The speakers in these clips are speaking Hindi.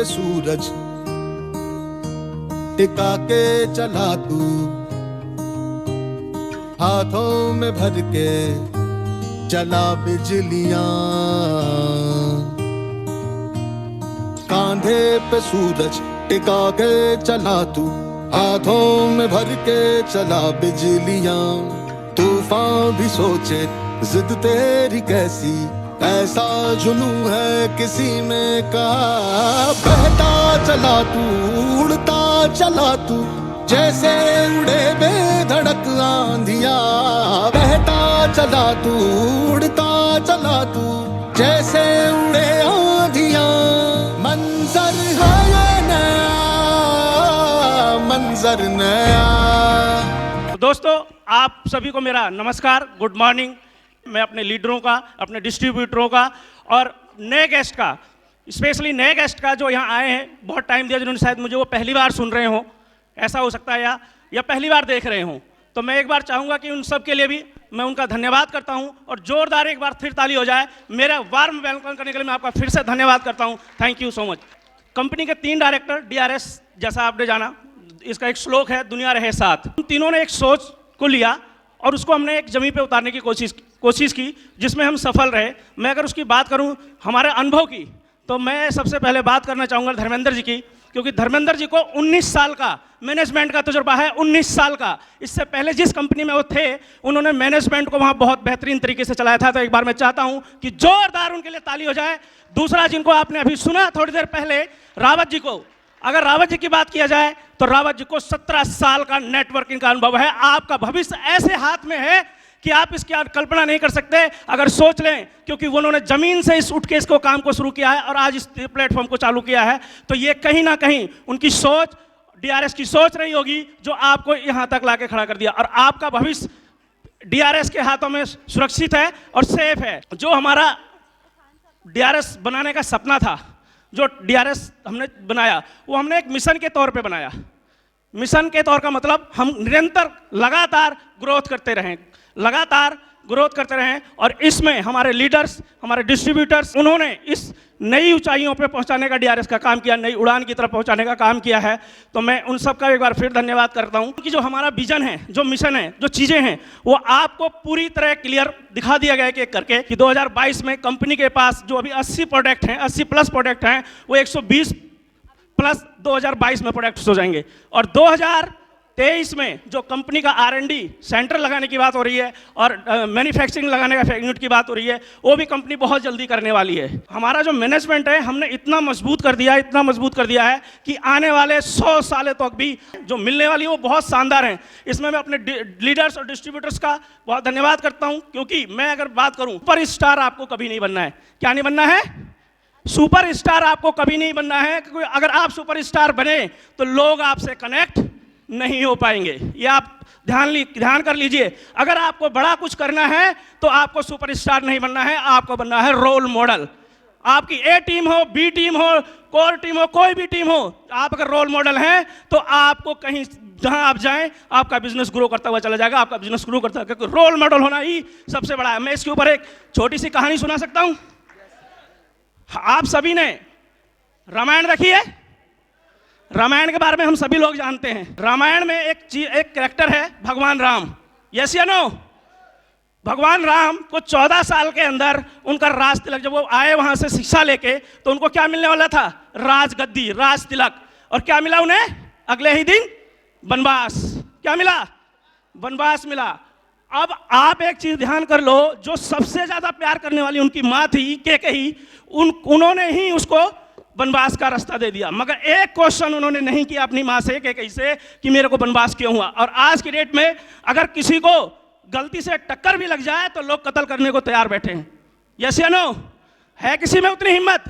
सूरज टिका के चला तू, हाथों में भर के चला बिजलियां, कांधे पे सूरज टिका के चला तू, हाथों में भर के चला बिजलियां। तूफान भी सोचे जिद तेरी कैसी, ऐसा जुनू है किसी में कहा। बहता चला तू, उड़ता चला तू, जैसे उड़े बेधड़क आंधियां। बहता चला तू, उड़ता चला तू, जैसे उड़े आंधियां। मंजर है ये नया, मंजर नया। दोस्तों, आप सभी को मेरा नमस्कार, गुड मॉर्निंग। मैं अपने लीडरों का, अपने डिस्ट्रीब्यूटरों का और नए गेस्ट का, स्पेशली नए गेस्ट का जो यहाँ आए हैं, बहुत टाइम दिया, जिन्होंने शायद मुझे वो पहली बार सुन रहे हो, ऐसा हो सकता है, या पहली बार देख रहे हो। तो मैं एक बार चाहूँगा कि उन सब के लिए भी मैं उनका धन्यवाद करता हूँ और जोरदार एक बार फिर ताली हो जाए। मेरा वार्म वेलकम करने के लिए मैं आपका फिर से धन्यवाद करता हूँ। Thank you so much. Company के 3 डायरेक्टर, DRS, जैसा आपने जाना, इसका एक श्लोक है, दुनिया रहे साथ। हम तीनों ने एक सोच को लिया और उसको हमने एक जमीन पे उतारने की कोशिश की, जिसमें हम सफल रहे। मैं अगर उसकी बात करूं हमारे अनुभव की, तो मैं सबसे पहले बात करना चाहूँगा धर्मेंद्र जी की, क्योंकि धर्मेंद्र जी को 19 साल का मैनेजमेंट का तजुर्बा है। 19 साल का। इससे पहले जिस कंपनी में वो थे, उन्होंने मैनेजमेंट को वहाँ बहुत बेहतरीन तरीके से चलाया था। तो एक बार मैं चाहता हूँ कि जोरदार उनके लिए ताली हो जाए। दूसरा, जिनको आपने अभी सुना थोड़ी देर पहले, रावत जी को, अगर रावत जी की बात किया जाए तो रावत जी को 17 साल का नेटवर्किंग का अनुभव है। आपका भविष्य ऐसे हाथ में है कि आप इसकी कल्पना नहीं कर सकते अगर सोच लें, क्योंकि उन्होंने जमीन से इस उठके इसको काम को शुरू किया है और आज इस प्लेटफॉर्म को चालू किया है। तो ये कहीं ना कहीं उनकी सोच, DRS की सोच रही होगी, जो आपको यहां तक लाके खड़ा कर दिया। और आपका भविष्य DRS के हाथों में सुरक्षित है और सेफ है। जो हमारा DRS बनाने का सपना था, जो DRS हमने बनाया, वो हमने एक मिशन के तौर पे बनाया। मिशन के तौर का मतलब हम निरंतर लगातार ग्रोथ करते रहें, लगातार ग्रोथ करते रहें। और इसमें हमारे लीडर्स, हमारे डिस्ट्रीब्यूटर्स, उन्होंने इस नई ऊंचाइयों पे पहुंचाने का DRS का काम किया, नई उड़ान की तरफ पहुंचाने का काम किया है। तो मैं उन सब का एक बार फिर धन्यवाद करता हूं कि जो हमारा विजन है, जो मिशन है, जो चीज़ें हैं, वो आपको पूरी तरह क्लियर दिखा दिया गया है एक करके कि 2022 में कंपनी के पास जो अभी 80 प्रोडक्ट हैं, 80 प्लस प्रोडक्ट हैं, वो 120 प्लस 2022 में प्रोडक्ट्स हो जाएंगे। और 2023 में जो कंपनी का R&D सेंटर लगाने की बात हो रही है और मैन्युफैक्चरिंग लगाने का यूनिट की बात हो रही है, वो भी कंपनी बहुत जल्दी करने वाली है। हमारा जो मैनेजमेंट है, हमने इतना मजबूत कर दिया है कि आने वाले 100 सालों तक भी जो मिलने वाली है वो बहुत शानदार है। इसमें मैं अपने लीडर्स और डिस्ट्रीब्यूटर्स का बहुत धन्यवाद करता हूँ, क्योंकि मैं अगर बात करूँ, सुपर स्टार आपको कभी नहीं बनना है। क्या नहीं बनना है? सुपर स्टार आपको कभी नहीं बनना है, क्योंकि अगर आप सुपर स्टार बने तो लोग आपसे कनेक्ट नहीं हो पाएंगे। ये आप ध्यान कर लीजिए। अगर आपको बड़ा कुछ करना है तो आपको सुपर स्टार नहीं बनना है, आपको बनना है रोल मॉडल। आपकी A टीम हो, B टीम हो, कोर टीम हो, कोई भी टीम हो, आप अगर रोल मॉडल हैं तो आपको कहीं जहां आप जाएं, आपका बिजनेस ग्रो करता हुआ चला जाएगा, आपका बिजनेस ग्रो करता है, क्योंकि रोल मॉडल होना ही सबसे बड़ा है। मैं इसके ऊपर एक छोटी सी कहानी सुना सकता हूं। आप सभी ने रामायण देखी है? रामायण के बारे में हम सभी लोग जानते हैं। रामायण में एक कैरेक्टर है भगवान राम। यस या नो? भगवान राम को 14 साल के अंदर उनका राज तिलक, जब वो आए वहां से शिक्षा लेके, तो उनको क्या मिलने वाला था? राजगद्दी, राज तिलक। और क्या मिला उन्हें? अगले ही दिन वनवास। क्या मिला? वनवास मिला। अब आप एक चीज ध्यान कर लो, जो सबसे ज्यादा प्यार करने वाली उनकी माँ थी कैकेयी, उन्होंने ही उसको वनवास का रास्ता दे दिया। मगर एक क्वेश्चन उन्होंने नहीं किया अपनी माँ से, कैकेयी से, कि मेरे को वनवास क्यों हुआ। और आज की डेट में अगर किसी को गलती से टक्कर भी लग जाए तो लोग कत्ल करने को तैयार बैठे हैं। यस या नो? है किसी में उतनी हिम्मत?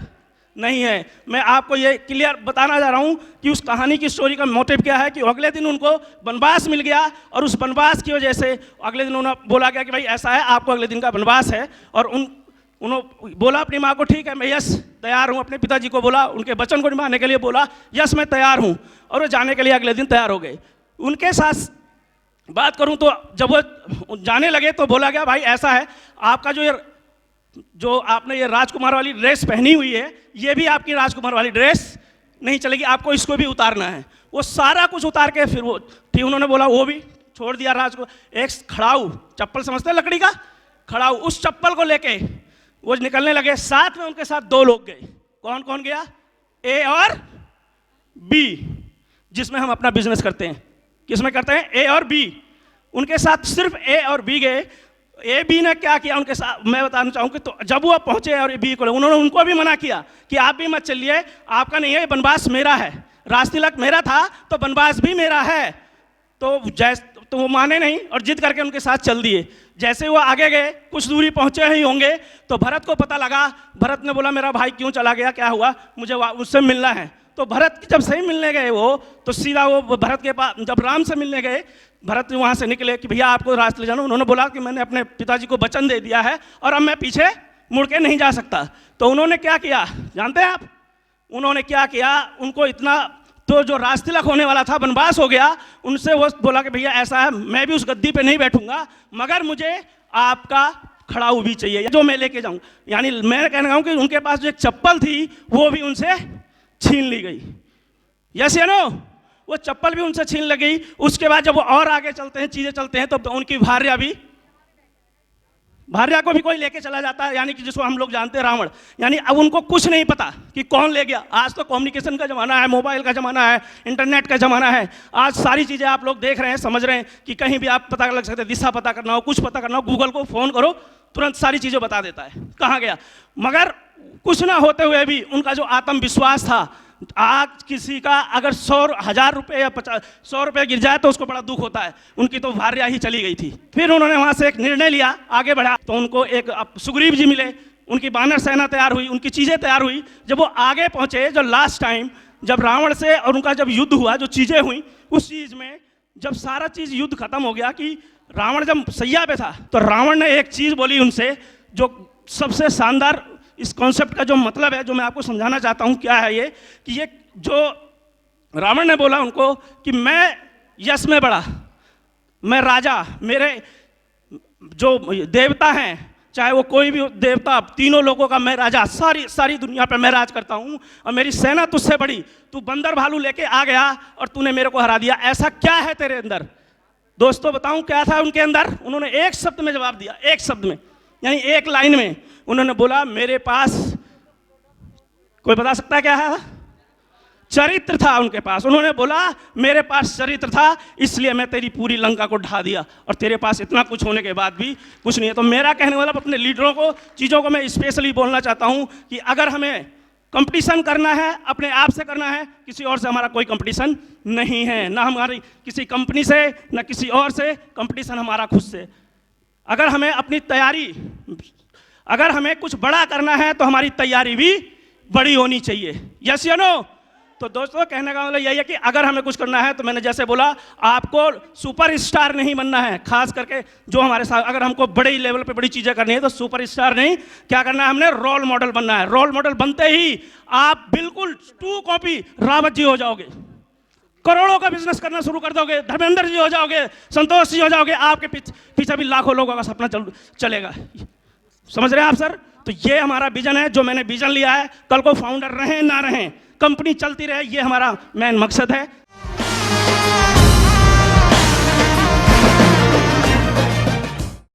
नहीं है। मैं आपको ये क्लियर बताना चाह रहा हूँ कि उस कहानी की स्टोरी का मोटिव क्या है, कि अगले दिन उनको वनवास मिल गया और उस वनवास की वजह से अगले दिन उन्हें बोला गया कि भाई ऐसा है, आपको अगले दिन का वनवास है। और उन्होंने बोला अपनी माँ को, ठीक है मैं यस तैयार हूँ। अपने पिताजी को बोला, उनके वचन को निभाने के लिए बोला, यस मैं तैयार हूँ। और वो जाने के लिए अगले दिन तैयार हो गए। उनके साथ बात करूँ तो जब वो जाने लगे तो बोला गया, भाई ऐसा है, आपका जो आपने ये राजकुमार वाली ड्रेस पहनी हुई है, ये भी आपकी राजकुमार वाली ड्रेस नहीं चलेगी, आपको इसको भी उतारना है। वो सारा कुछ उतार के फिर वो ठीक, उन्होंने बोला वो भी छोड़ दिया राज को। एक खड़ाऊ चप्पल समझते हैं लकड़ी का खड़ाऊ, उस चप्पल को लेके वो निकलने लगे। साथ में उनके साथ 2 लोग गए। कौन कौन गया? ए और बी, जिसमें हम अपना बिजनेस करते हैं। किसमें करते हैं? ए और बी। उनके साथ सिर्फ ए और बी गए। ए बी ने क्या किया उनके साथ, मैं बताना चाहूँगी। तो जब वो पहुंचे और बी को, उन्होंने उनको भी मना किया कि आप भी मत चलिए, आपका नहीं है, बनवास मेरा है, राज तिलक मेरा था तो बनवास भी मेरा है। तो वो माने नहीं और जिद करके उनके साथ चल दिए। जैसे वो आगे गए, कुछ दूरी पहुंचे ही होंगे तो भरत को पता लगा। भरत ने बोला मेरा भाई क्यों चला गया, क्या हुआ, मुझे उससे मिलना है। तो भरत जब सही मिलने गए वो, तो सीधा वो भरत के पास, जब राम से मिलने गए, भरत वहाँ से निकले कि भैया आपको रास्ते ले जाना। उन्होंने बोला कि मैंने अपने पिताजी को वचन दे दिया है और अब मैं पीछे मुड़ के नहीं जा सकता। तो उन्होंने क्या किया जानते हैं आप? उन्होंने क्या किया, उनको इतना, तो जो राज तिलक होने वाला था बनवास हो गया, उनसे वो बोला कि भैया ऐसा है, मैं भी उस गद्दी पे नहीं बैठूंगा, मगर मुझे आपका खड़ाऊ भी चाहिए जो मैं लेके जाऊं। यानी मैं कहना चाहूँ कि उनके पास जो एक चप्पल थी वो भी उनसे छीन ली गई। यस या नो? वो चप्पल भी उनसे छीन ली गई। उसके बाद जब वो और आगे चलते हैं, चीजें चलते हैं, तो उनकी भार्या को भी कोई लेके चला जाता है, यानी कि जिसको हम लोग जानते हैं रावण। यानी अब उनको कुछ नहीं पता कि कौन ले गया। आज तो कम्युनिकेशन का ज़माना है, मोबाइल का ज़माना है, इंटरनेट का ज़माना है। आज सारी चीज़ें आप लोग देख रहे हैं, समझ रहे हैं कि कहीं भी आप पता लग सकते हैं, दिशा पता करना हो, कुछ पता करना हो, गूगल को फ़ोन करो, तुरंत सारी चीज़ें बता देता है कहाँ गया। मगर कुछ ना होते हुए भी उनका जो आत्मविश्वास था, आज किसी का अगर 100,000 रुपये या 100 रुपये गिर जाए तो उसको बड़ा दुख होता है। उनकी तो भार्या ही चली गई थी। फिर उन्होंने वहाँ से एक निर्णय लिया, आगे बढ़ा, तो उनको एक सुग्रीव जी मिले, उनकी वानर सेना तैयार हुई, उनकी चीज़ें तैयार हुई। जब वो आगे पहुँचे, जो लास्ट टाइम जब रावण से और उनका जब युद्ध हुआ, जो चीज़ें हुई, उस चीज़ में जब सारा चीज़ युद्ध खत्म हो गया कि रावण जब सैया पे था, तो रावण ने एक चीज़ बोली उनसे, जो सबसे शानदार इस कॉन्सेप्ट का जो मतलब है, जो मैं आपको समझाना चाहता हूँ क्या है ये, कि ये जो रावण ने बोला उनको कि मैं यश में बड़ा, मैं राजा, मेरे जो देवता हैं, चाहे वो कोई भी देवता, तीनों लोगों का मैं राजा, सारी दुनिया पे मैं राज करता हूँ, और मेरी सेना तुझसे बड़ी, तू बंदर भालू लेके आ गया और तूने मेरे को हरा दिया, ऐसा क्या है तेरे अंदर? दोस्तों बताऊं क्या था उनके अंदर? उन्होंने एक शब्द में जवाब दिया, एक शब्द में, यानी एक लाइन में उन्होंने बोला, मेरे पास, कोई बता सकता है क्या है? चरित्र था उनके पास। उन्होंने बोला मेरे पास चरित्र था, इसलिए मैं तेरी पूरी लंका को ढा दिया, और तेरे पास इतना कुछ होने के बाद भी कुछ नहीं है। तो मेरा कहने वाला अपने लीडरों को, चीज़ों को मैं स्पेशली बोलना चाहता हूं कि अगर हमें कंपटीशन करना है, अपने आप से करना है, किसी और से हमारा कोई कंपटीशन नहीं है, ना हमारी किसी कंपनी से, ना किसी और से, कंपटीशन हमारा खुद से। अगर हमें अपनी तैयारी, अगर हमें कुछ बड़ा करना है तो हमारी तैयारी भी बड़ी होनी चाहिए। यस या नो? तो दोस्तों कहने का मतलब यही है कि अगर हमें कुछ करना है तो मैंने जैसे बोला, आपको सुपरस्टार नहीं बनना है। खास करके जो हमारे साथ, अगर हमको बड़े लेवल पे बड़ी चीज़ें करनी है तो सुपरस्टार नहीं, क्या करना है, हमने रोल मॉडल बनना है। रोल मॉडल बनते ही आप बिल्कुल 2 कॉपी रावत जी हो जाओगे, करोड़ों का बिजनेस करना शुरू कर दोगे, धर्मेंद्र जी हो जाओगे, संतोष जी हो जाओगे, आपके पीछे भी लाखों लोगों का सपना चलेगा। समझ रहे हैं आप सर? तो ये हमारा विजन है, जो मैंने विजन लिया है। कल को फाउंडर रहें ना रहें, कंपनी चलती रहे, ये हमारा मेन मकसद है।